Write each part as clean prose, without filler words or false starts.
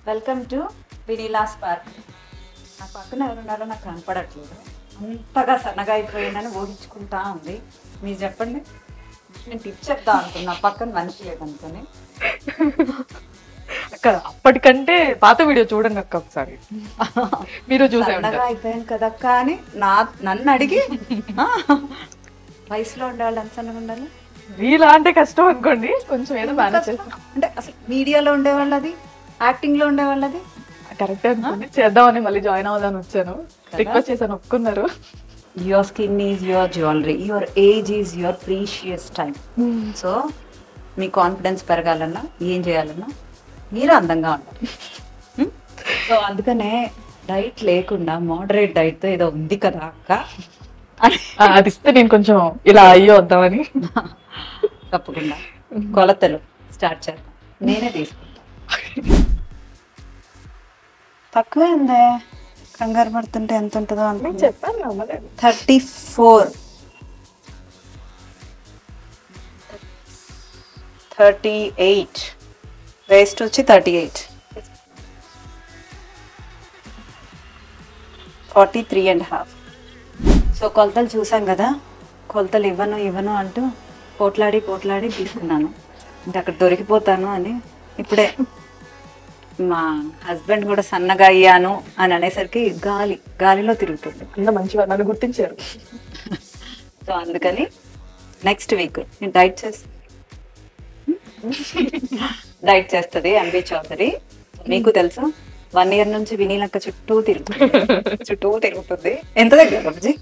Welcome to వినీలాస్ park. నా పక్కన ఎవరున్నారో నాకు కనపడట్లేదు. అంతగా సన్నగా అయిపోయిందని ఊహించుకుంటా ఉంది. మీరు చెప్పండి. నేను టిప్ చెప్తా అనుకున్నా, పక్కన మనిషి లేదనుకుని. అక్క అప్పటికంటే పాత వీడియో చూడండి అక్క ఒకసారి. మీరు చూసే సన్నగా అయిపోయాను కదక్క అని నన్ను అడిగి వయసులో ఉండేవాళ్ళు ఎంత సన్నగా ఉండాలి? వీలా అంటే కష్టం అనుకోండి, కొంచెం ఏదో మేనేజ్ చేస్తాం. అంటే అసలు మీడియాలో ఉండేవాళ్ళు, అది యాక్టింగ్ లో ఉండేవాళ్ళు, అది కరెక్ట్ అనుకోండి. చేద్దామని మళ్ళీ జాయిన్ అవ్వదని వచ్చాను. రిక్వెస్ట్ చేశాను, ఒప్పుకున్నారు. Your skin is your jewellery, your age is your precious time. So మీ కాన్ఫిడెన్స్ పెరగాలన్నా ఏం చేయాలన్నా మీరు అందంగా ఉండాలి. సో అందుకనే డైట్ లేకుండా మోడరేట్ డైట్తో ఏదో ఉంది కదా అక్క, అది ఇస్తే నేను కొంచెం ఇలా అయ్యో వద్దామని. తప్పకుండా కొలతలు స్టార్ట్ చేద్దాం. నేనే తీసుకుంటా. తక్కువే ఉందే, కంగారు పడుతుంటే ఎంత ఉంటుందో నేను చెప్పాను నమ్మలేదు. 34, 38, వేస్ట్ వచ్చి 38, 43.5. సో కొలతలు చూసాం కదా, కొలతలు ఇవ్వను అంటూ పోట్లాడి తీసుకున్నాను. అంటే అక్కడ దొరికిపోతాను అని ఇప్పుడే మా హస్బెండ్ కూడా సన్నగా అయ్యాను అని అనేసరికి గాలిలో తిరుగుతుంది. అంత మంచిగా నన్ను గుర్తించారు. సో అందుకని నెక్స్ట్ వీక్ నేను డైట్ చేస్తుంది ఎంబీ చౌదరి. మీకు తెలుసు, 1 year నుంచి వినీలక్క చుట్టూ తిరుగుతుంది. ఎంత దగ్గర బాబుజీ?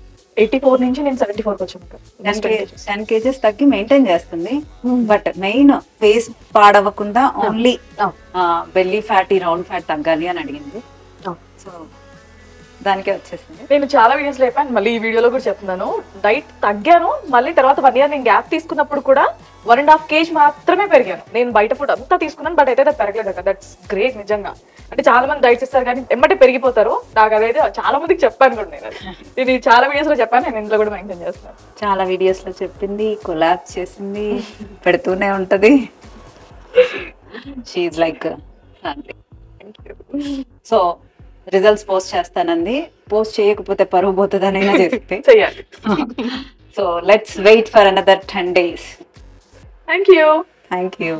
84 నుంచి నేను 74 వచ్చాను. 10 kgs తగ్గి మెయింటైన్ చేస్తుంది. బట్ మెయిన్ ఫేస్ పాడవకుండా only belly fat, round fat తగ్గాలి అని అడిగింది. సో దానికే వచ్చేసింది. నేను చాలా వీడియోస్ లేపాను, మళ్ళీ ఈ వీడియోలో కూడా చెప్తున్నాను. డైట్ తగ్గాను, మళ్ళీ తర్వాత 1 year నేను గ్యాప్ తీసుకున్నప్పుడు కూడా 1.5 kg మాత్రమే పెరిగాను. నేను బయట ఫుడ్ అంతా తీసుకున్నాను, బట్ అయితే పెరగలేదు కదా. దట్స్ గ్రేట్ నిజంగా. అంటే చాలా మంది డైట్స్ ఇస్తారు కానీ ఎమ్మటే పెరిగిపోతారు. నాకు అదైతే చాలా మందికి చెప్పాను కూడా. నేను చాలా వీడియోస్ లో చెప్పాను, నేను ఇంట్లో కూడా మెయింటైన్ చేస్తాను. చాలా వీడియోస్ లో చెప్పింది, కొలాబ్ చేసింది, పెడుతూనే ఉంటది. She is like family. So results post చేస్తానంది. పోస్ట్ చేయకపోతే పరువు పోతుందనైనా చేస్తే చెయ్యాలి. So let's wait for another 10 days. Thank you.